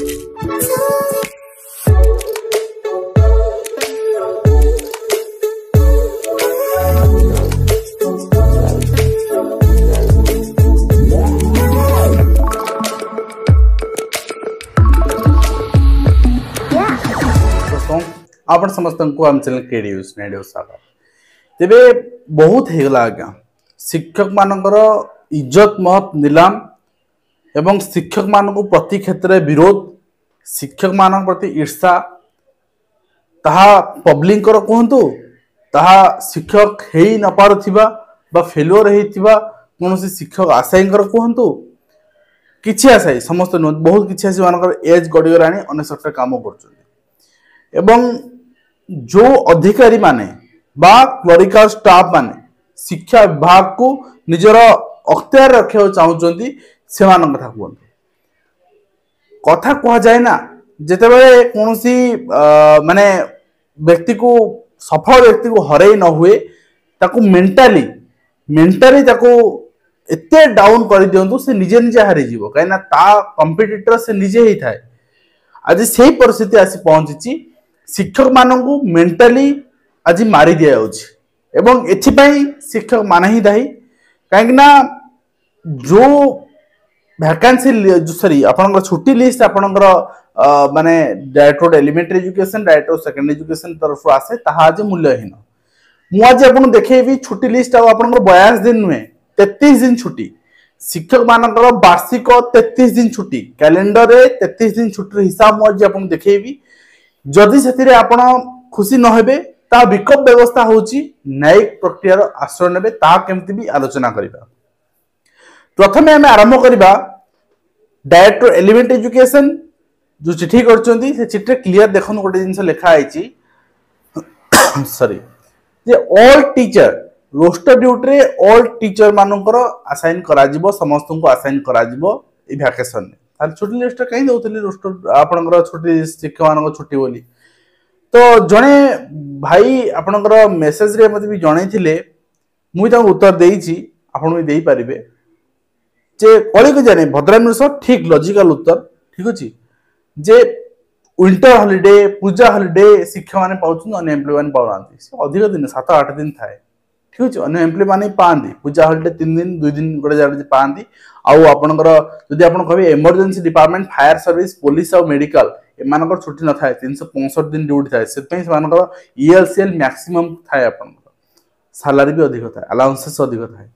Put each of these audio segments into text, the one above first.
आपण समस्त को आम चैनल केडीयूज नेडियो सागर तेबे बहुत हेगला आज्ञा शिक्षक मानकर इज्जत महत नीलाम एवं शिक्षक मान प्रति क्षेत्र में विरोध शिक्षक मान प्रति ईर्षा ताहा पब्लिक कहतु ताहा शिक्षक हो न पारुथिबा बा फेलुअर होइथिबा कोनोसी शिक्षक आशायी कहतु किछि आशायी समस्त नुह बहुत किछि आसी मानकर एज गड़ीगलानी अनेक काम कर एवं जो अधिकारी माने बा क्लरिकल स्टाफ माने शिक्षा विभाग को निजर अख्तियार रखा चाहते से कथा कहतु कथा कह जाए ना जितेबाला कौन सी माने व्यक्ति को सफल व्यक्ति को हरई न हुए ताकू मेंटाली एते डाउन कर दिंतु से निजे निजे हारी जीव कहीं ता कंपिटिटर से निजे ही थाए आज से परिस्थिति आसी पहुंची शिक्षक मानू मेंटाली आज मारी दि जाऊँ एथिपाई शिक्षक मान ही दायी कहीं जो वैकेंसी सॉरी आपनकर छुट्टी लिस्ट आपनकर माने director elementary education director secondary education तरफ आसे ताहा आज मूल्यहीन मु आज आपन देखेबी छुट्टी लिस्ट आपनकर 42 दिन नुहे 33 दिन छुट्टी शिक्षक मानकर वार्षिक 33 दिन छुट्टी कैलेंडर रे 33 दिन छुट्टी हिसाब मु आज आपन देखेबी जदि से आपण खुशी न हेबे ता विकल्प व्यवस्था होची न्यायिक प्रक्रिया आश्रय नेबे ता केमती भी आलोचना करिबा प्रथमे आम आरंभ करवा डायरेक्टर एलिमेंट एजुकेशन जो चिठी करछंती से चिठी क्लियर देखन गोटे जिनस लिखा आइची सॉरी जे ऑल टीचर रोस्टर ड्यूटी रे ऑल टीचर मानकर असाइन करा जिवो समस्त को असाइन करा जिवो ए वैकेशन में तार छुट्टी लिस्ट कहीं दउतली रोस्टर आपनकर छुट्टी शिक्षक मानकर छुट्टी बोली तो जने भाई आपनकर मेसेज रे मते भी जणै थिले मुई ता उत्तर देइची आपन भी देई परिबे जे कली को जाने भद्रामी सर ठीक लॉजिकल उत्तर ठीक अछि जे विंटर हॉलिडे पूजा हॉलिडे शिक्षक माने पाउछन अनएम्प्लॉय माने पाउनांती से अधिक दिन 7-8 दिन थाए ठीक अछि अनएम्प्लॉय माने पांदी पूजा हॉलिडे 3 दिन 2 दिन गोटे जाडे पांदी आउ आपनकर जदि आपन कहबे emergency department fire service police और मेडिकल एमानकर छुट्टी न थाए 365 दिन ड्यूटी थाए से पई मानकर ईएलसीएल मैक्सिमम थाए आपनकर सैलरी भी अधिक थाए अलाउंसेस अधिक थाए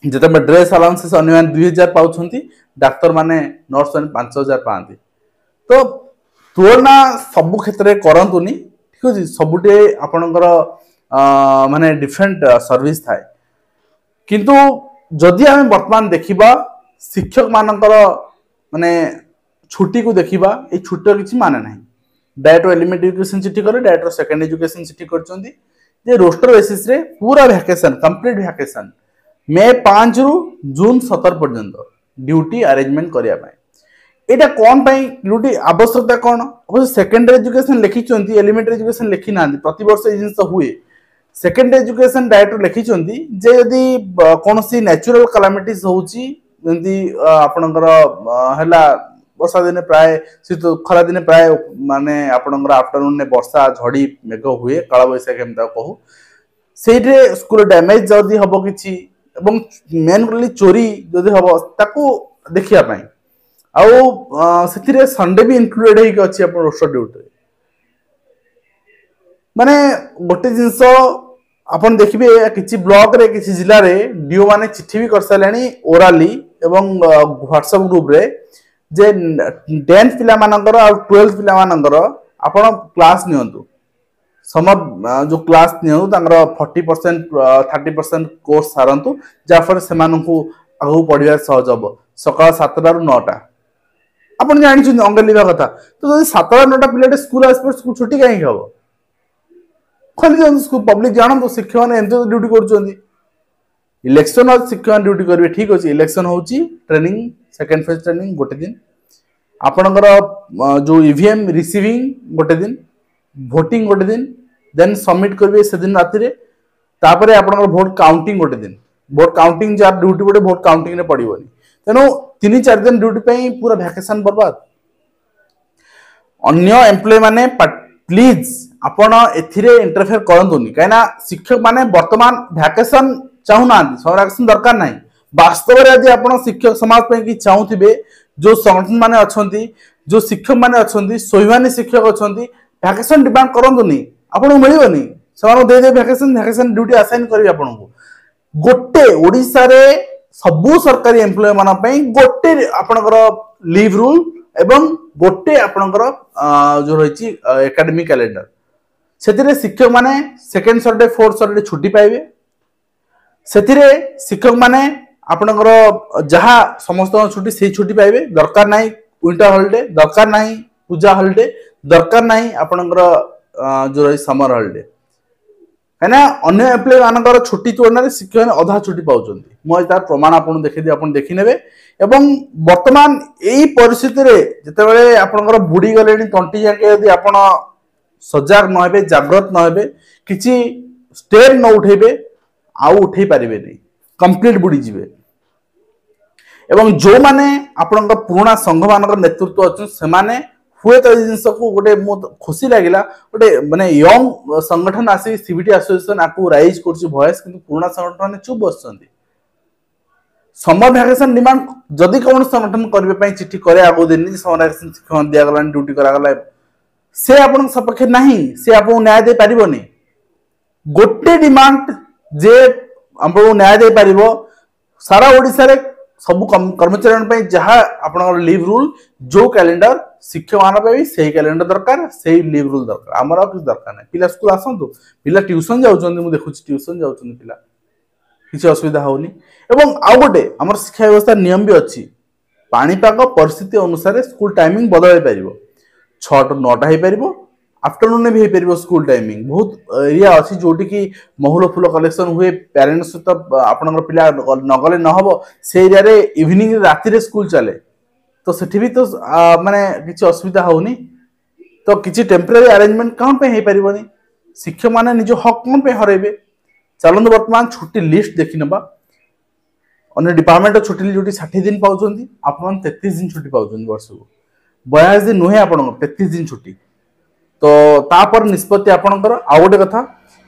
जते में ड्रेस अलाउंसेस अन्य 2000 पाउछंती डाक्टर माने नर्स माने 5000 पांती तो तुलना सब क्षेत्र में करंतुनी ठीक अछि सबुटे आपनकर माने डिफरेंट सर्विस थाए किंतु जदि हम वर्तमान देखिबा शिक्षक मानकर माने छुट्टी को देखिबा ए छुट्टी किछि माने नाही डायरेक्टर एलिमेंट एजुकेशन चिठी करे डायरेक्टर सेकेंडरी एजुकेशन चिठी करछंती जे रोस्टर बेसिस रे पूरा वैकेशन कंप्लीट वैकेशन मे 5 रु जून 17 पर्यंत ड्यूटी अरेंजमेंट करिया पाए एटा कोन पाई ड्यूटी आवश्यकता कोन अब सेकेंडरी एजुकेशन लिखि चंती एलिमेंटरी एजुकेशन लिखि नांदी प्रति वर्ष ए जिंस हुए सेकेंडरी एजुकेशन डायरेक्टर लिखि चंती जे यदि कोनसी नेचुरल कैलामिटीज होउची जंती आपनकर हला वर्षा दिन प्राय शीत खरा दिन प्राय माने आपनकर आफ्टरनून ने वर्षा झड़ी मेघ हुए काला बैसाखी हम ता कहू सेइटे स्कूल डैमेज जदी हबो किछि एवं मेनली चोरी जदि हबो ताकू देखिया पाई आउ सेथिरे संडे भी इंक्लूडेड हेक अछि अपन रोस्टर ड्यूटी माने गोटे जिंस अपन देखिबे किछि ब्लॉक रे किछि जिल्ला रे डीओ माने चिट्ठी भी कर सालेनी ओराली एवं व्हाट्सएप ग्रुप रे जे 10th पिला मानकर और 12th पिला मानकर आपण क्लास नियंतु समर जो क्लास नियंतु तांगर 40% 30% कोर्स सारंतु जाफर से मानकु आगु पढिया सहज हबो सकाळ 7 रु 9 टा आपण जानि छु अंग लिबा कथा तो जदि 7 टा 9 टा पिलाटे स्कूल आसपर स्कूल छुट्टी काहे हबो खाली जन स्कूल पब्लिक जानन तो शिक्षक माने एंतो ड्यूटी करचोंदी इलेक्शन और शिक्षक ड्यूटी करबे ठीक अछि इलेक्शन होउची ट्रेनिंग सेकंड फेज ट्रेनिंग गोटे दिन आपनकर जो ईवीएम रिसीविंग गोटे दिन वोटिंग गोटे दिन देन सबमिट करबे से दिन राति रे तापरे आपनकर वोट काउंटिंग गोटे दिन वोट काउंटिंग जार ड्यूटी गोटे वोट काउंटिंग रे पड़िबोनी तेनो 3-4 दिन ड्यूटी पई पूरा वैकेशन बर्बाद अन्य एम्प्लॉय माने प्लीज आपण एथिरे इंटरफेयर करंतुनी कहिना शिक्षक माने वर्तमान वैकेशन चाहुना समर वैकेशन दरकार नाही वास्तव रे यदि आपण शिक्षक समाज पे कि चाहुथिबे जो संगठन माने अछंती जो शिक्षक माने अछंती सोईवानी शिक्षक अछंती वैकेशन डिमांड करंतुनी आपण मिलिबनी समान दे दे वैकेशन ड्यूटी असाइन करबी आपण को गोटे ओडिसा रे सबु सरकारी एम्प्लॉय माना पई गोटे आपनकर लीव रूल एवं गोटे आपनकर जो रही एकेडमिक कैलेंडर से शिक्षक माने सेकेंड सैटरडे फोर्थ सैटरडे छुट्टी पाइबे से शिक्षक माने आपनकर जहाँ समस्त छुट्टी से छुट्टी पाइबे दरकार नहीं विंटर हॉलिडे दरकार नहीं पूजा हॉलिडे दरकार नहीं आपनकर जो रही समर हॉलिडे कहीं अन्य एम्प्लॉय मानकर छुट्टी तुलना में शिक्षक मैंने अधा छुट्टी पाँच मुझे तार प्रमाण आपको देखी आप देखने एवं वर्तमान यही परिस्थिति रे जितेबाला आपनकर बुड़ी गले तंटी जाके यदि आप सजग नहे जागृत नहे किसी स्टेप न उठेबे आउ उठे पारे नहीं कंप्लीट बुड़ी जीवे एवं जो माने आपनकर पुराना संघ मानकर नेतृत्व अच्छे से हुए तो जिन को गोटे खुशी लगिला गोटे माने यंग संगठन आसी सीबीटी एसोसिएशन आपको राइज कर भॉइस किंतु पुराना संगठन माने चुप बसଛନ୍ତି समर वैकेशन डिमांड जदि कौन संगठन करबे पई चिट्ठी करे आगो दिन समर वैकेशन शिक्षण दिया गला ड्यूटी करा गला से आपन सपक्ष नहीं से आपन न्याय दे परिबोनी गोटे डिमांड जे आपन न्याय दे परिबो सारा ओडिसा रे सब कर्मचारी जहाँ आपन लीव रूल जो कैलेंडर शिक्षक मान भी सही कैलेंडर दरकार सही लीव रूल दरकार आमर किसी दरकार नहीं पिला स्कूल आसतु पिला ट्यूशन जाऊँ मुझे देखुँ ट्यूशन जाऊँ पिला किसी असुविधा होनी एवं आउ गोटे आम शिक्षा व्यवस्था नियम भी अच्छी पाणीपाग परिस्थिति अनुसार स्कूल टाइमिंग बदल पार 6 टू 9 हो पार आफ्टरनून भी हो पार स्कूल टाइमिंग बहुत एरिया अच्छी जोटि कि महूल फूल कलेक्शन हुए पेरेन्ट्स सहित आपन पिला नगले नहब से एरिया रे इवनिंग राति स्कूल चले तो सेठी भी तो माने किसी असुविधा होनी तो किसी टेम्पररी अरेंजमेंट कौन पे हो पारिबनी शिक्षक माने निज हक कौन पे हरेबे चलते वर्तमान छुट्टी लिस्ट देखी नबा अन्य डिपार्टमेंट छुट्टी जो 60 दिन पाउछन आपन 33 दिन छुट्टी पाउछन वर्ष को 42 दिन नुहे आपन 33 दिन छुट्टी तो तापर निष्पत्ति आपनकर आ गोटे कथा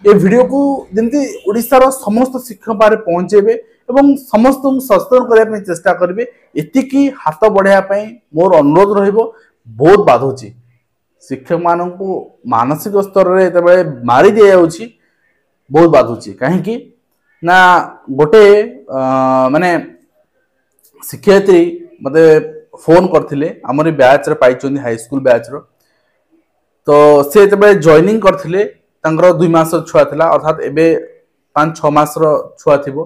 ये वीडियो को जमती ओडिसा समस्त शिक्षक पारे पहुंचेबे एवं समस्त सचेतन करने चेष्टा करेंगे एतिकी हाथ बढ़ाई मोर अनुरोध रहिबो बहुत बाधुची शिक्षक मान मानसिक स्तर में जिते मारी दि जाउची बहुत बाधुची कहीं ना गोटे माने शिक्षयित्री मते फोन करथिले हमर बैच रे पाइचोनी हाई स्कूल बैच रो तो से जब जॉइनिंग करथिले तांकर 2 मास छुआ थिला अर्थात एबे 5-6 मास रो छुआ थिबो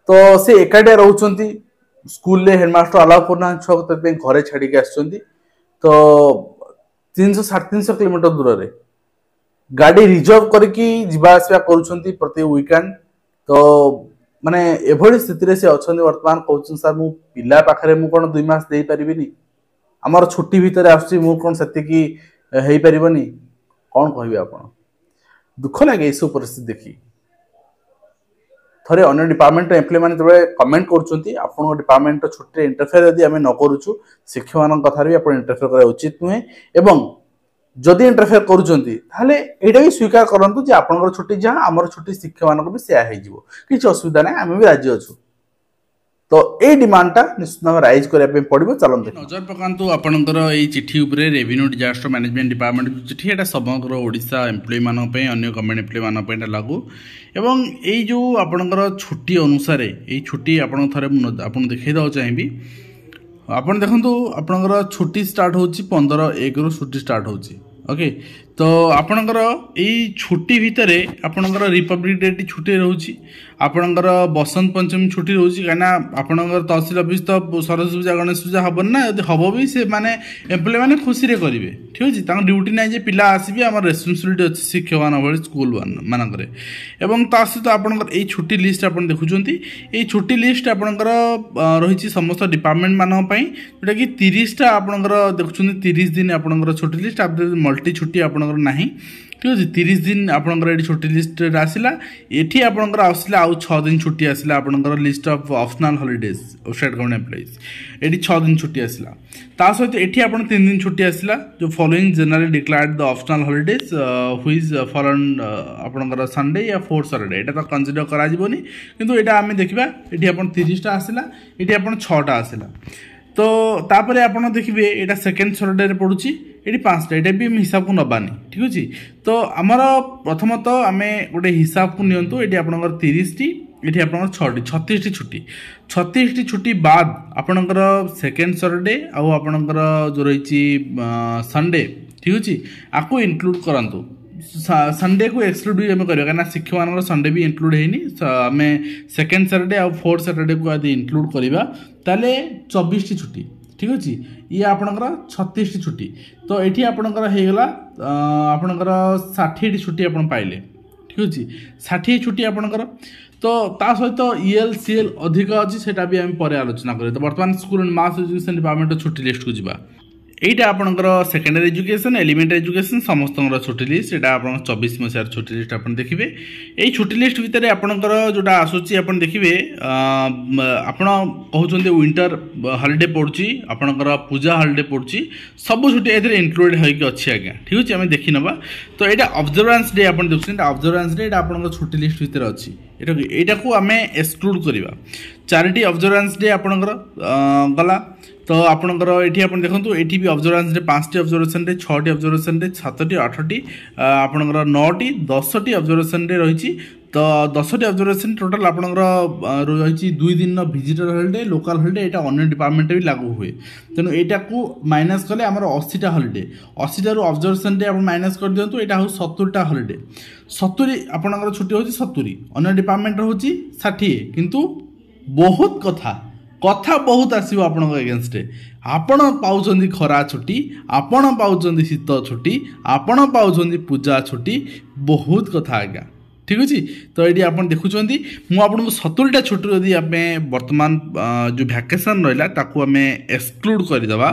तो से एकाडिया रहउचंती स्कूल ले हेडमास्टर अलाउ करना छुआ को घरे छाड़ी के आछचंती तो 300-350 किलोमीटर दूर रे गाड़ी रिजर्व करके जीवा आसवा करूछंती प्रति वीकेंड तो माने एभली स्थिति रे से अछंती वर्तमान कहउछन सर मु पिला पाखरे मु कोन 2 मास देई परिबिनी हमर छुट्टी भीतर आछी मु कोन सत्य की हेई परिबनी कौन कहबे आपण दुख लागे इस परिस्थिति देखी थरे अन्य डिपार्टमेंट एम्प्लॉय माने तबे कमेंट करछंती आपण डिपार्टमेंट छुट्टी इंटरफेयर यदि आमे न करूछु शिक्षक मान कथा भी आपण इंटरफेयर करा उचित नुहे एवं जदि इंटरफेयर करूछंती ताले एटा भी स्वीकार करंतु जे आपनकर छुट्टी जहां हमर छुट्टी शिक्षक मान को भी सेया हे जिवो किछ असुविधा नै आमे भी राजी अछु तो ए डिमांडटा निश्चित भाव राइज करबे पड़िबो चलंते नजर पकांतु आपनकर एई चिट्ठी उपरे रेवेन्यू डिजास्टर मैनेजमेंट डिपार्टमेंट चिट्ठी एटा समग्र ओडिसा एम्प्लॉय मानन पे अन्य गवर्नमेंट एम्प्लॉय मानन पे लागू एवं एई जो आपनकर छुट्टी अनुसार एई छुट्टी आपन थरे आपन देखै दउ चाहिबी आपन देखंतु आपनकर छुट्टी स्टार्ट होची 15/1 रु छुट्टी स्टार्ट होची ओके तो आपनकर एई छुट्टी भितरे आपनकर रिपब्लिक डे टी छुट्टी रहउची आपनकर बसंत पंचमी छुट्टी रहउची काना आपनकर तहसील ऑफिस तो सरस्वती पूजा गणेश पूजा हबन ना यदि हबो भी से माने एम्प्लॉय माने खुशी रे करिवे ठीक अछि तांग ड्यूटी नै जे पिला आसीबे हमर रेस्पोंसिबिलिटी अछि शिक्षक मान भଳି स्कूल मानकरे एवं तासित आपनकर एई छुट्टी लिस्ट आपन देखुचंती एई छुट्टी लिस्ट आपनकर रहिची समस्त डिपार्टमेंट मान पई जेटा कि 30 टा आपनकर देखुचंती 30 दिन आपनकर छुट्टी लिस्ट आप मल्टी छुट्टी आपनकर नाही ठीक अच्छे 30 दिन आपंकर ये छुट्टी लिस्ट आसला ये आपंकर आसला आउ 6 दिन छुट्टी आसला आपंकर list of optional holidays state government employees ये 6 दिन छुट्टी आसला ता सहित ये आप 3 दिन छुट्टी आसला जो following generally declared the optional holidays which fallen आपंकर संडे या फोर्थ सैटरडे ये तो कंसीडर करा जीवनी किंतु एटा आमे देखिबा एठी आपन 30 टा आसला एठी आपन 6 टा आसला तो तापर आपन देखिबे एटा सेकंड सैटरडे रे पडुची एटी 5 टा एटा भी हिसाब को नबानी ठीक अछि तो हमर प्रथमत आमे गोटे हिसाब को नियंतु एटी आपनकर 30 टी एटी आपनकर 6 टी 36 टी छुट्टी 36 टी छुट्टी बाद आपनकर सेकंड सैटरडे आ आपनकर जो रहिची संडे ठीक अछि आको इंक्लूड करंतु संडे को एक्सक्लूड भी हमें करियो ना शिक्षक मान संडे भी इंक्लूड हैनी आमे सेकंड सैटरडे आ फोर्थ सैटरडे को यदि इंक्लूड करिबा ताले 24 टी छुट्टी ठीक अछि ये आपनकर 36 टी छुट्टी तो एठी आपनकर हे गेला आपनकर 60 टी छुट्टी आपन पाइले ठीक अछि 60 छुट्टी आपनकर तो ता सहित ईएलसीएल अधिक अछि सेटा भी हम परे आलोचना करियो तो वर्तमान school and mass education department छुट्टी लिस्ट को जिबा एटा आपनकर सेकेंडरी एजुकेशन एलिमेंटरी एजुकेशन समस्त छुट्टी लिस्ट एटा आपन 24 मसियार छुट्टी लिस्ट आपन देखिबे एई छुट्टी लिस्ट भितर आपनकर जोटा आसुची आपन देखिबे आपन कहउचंदे विंटर हॉलिडे पड़ची आपनकर पूजा हॉलिडे पड़ची सब छुट्टी एथरे इंक्लूडेड होई के अछि आज्ञा ठीक अछि हमें देखि नबा तो एटा ऑब्जर्वेंस डे आपन देखछन ऑब्जर्वेंस डे एटा आपनकर छुट्टी लिस्ट भितर अछि एटा को हमें एक्सक्लूड करिबा चारिटी ऑब्जर्वेंस डे आपनकर गला तो आपनकर एठी आपन देखंतु एठी भी ऑब्जर्वेंस डे 5टी ऑब्जर्वेशन डे 6टी ऑब्जर्वेशन डे 7टी 8टी आपनकर 9टी 10टी ऑब्जर्वेशन डे रहिछि तो 10टी ऑब्जर्वेशन टोटल आपनकर रहिछि 2 दिन विजिटर हॉलिडे लोकल हॉलिडे एटा अन्य डिपार्टमेंट भी लागू हुए तेनु एटा को माइनस करले हमर 80टा हॉलिडे 80 टा ऑब्जर्वेशन डे आपन माइनस कर दियंतु एटा हो 70टा हॉलिडे 70 आपनकर छुट्टी होछि 70 अन्य डिपार्टमेंट होछि 60 किंतु बहुत कथा बहुत आसीबो आपनक अगेंस्ट आपण पाउछंदी खरा छुट्टी आपण पाउछंदी शीत छुट्टी आपण पाउछंदी पूजा छुट्टी बहुत कथा आज्ञा ठीक अछि तो एडी आपण देखुछंदी मु आपनको 70टा छुट्टी यदि आमे वर्तमान जो वैकेशन रहला ताकू आमे एक्सक्लूड कर देबा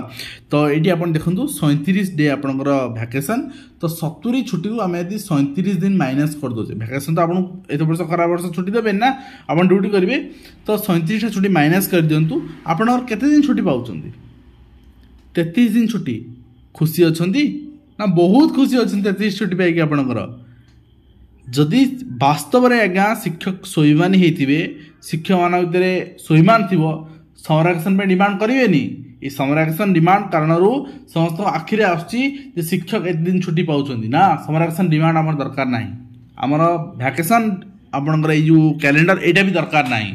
तो एडी आपण देखंतु 37 डे आपनकर वैकेशन तो 70 छुट्टी को आमे यदि 37 दिन माइनस कर दोचे वैकेशन तो आपण एतो वर्ष खरा वर्ष छुट्टी देबे ना आपण ड्यूटी करिवे तो 37 टा छुट्टी माइनस कर दियंतु आपण केते दिन छुट्टी पाउछंदी 33 दिन छुट्टी खुशी अछंदी ना बहुत खुशी अछंदी 33 छुट्टी पाई के आपनकर जदि वास्तव में आज्ञा शिक्षक शोईमान होते शिक्षक मान भर शोईमान थी समर एक्शन पे डिमांड करेंगे ये समर एक्शन डिमांड कारण समस्त आखिरे आसुची शिक्षक एत दिन छुट्टी पाँच ना समर एक्शन डिमांड आम दरकार ना आमर वैकेशन आपंकर जो कैलेंडर यहाँ भी दरकार ना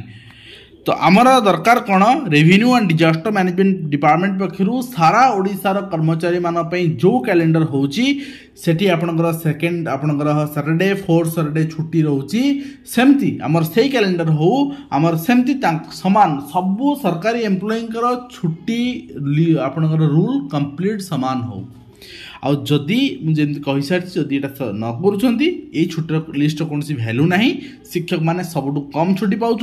तो आमर दरकार कौन revenue and disaster management department पक्षर सारा ओडिशार कर्मचारी मानी जो कैलेंडर होची सेठी आपनकर सेकेंड आपनकर सैटरडे फोर्थ सैटरडे छुट्टी रोची सेमती आमर से कैलेंडर हो आमर सेमती समान सबू सरकारी एम्प्लॉयींकर छुट्टी आपनकर रूल कंप्लीट समान हो आ जदि मुझे कही सारी जदि न कर छुट्टी लिस्ट कौन भैल्यू ना शिक्षक मैंने सबुठ कम छुट्टी पाँच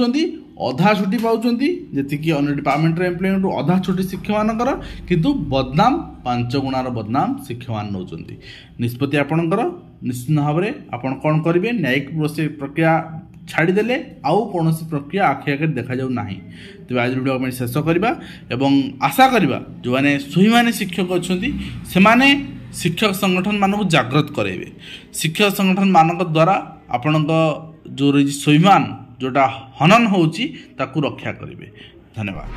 अधा छुट्टी पाँच जी अन्य डिपार्टमेंट एम्प्लॉयमेंट अधा छुट्टी शिक्षक मानकर किंतु बदनाम 5 गुणार बदनाम शिक्षक मान नौ निष्पत्ति आपणकर निश्चित भाव में आपड़ कौन करेंगे न्यायिक प्रक्रिया छाड़देले आउ कौन प्रक्रिया आखि आगे देखा जाऊ ना तेज आज वीडियो आम शेष करवा एवं आशा करवा जो मैंने सही माने शिक्षक अच्छा से शिक्षक संगठन मानक जागृत करेंगे शिक्षक संगठन मानक द्वारा आपण जो स्वाभिमान जोटा हनन होची ताकू रक्षा करेंगे। धन्यवाद।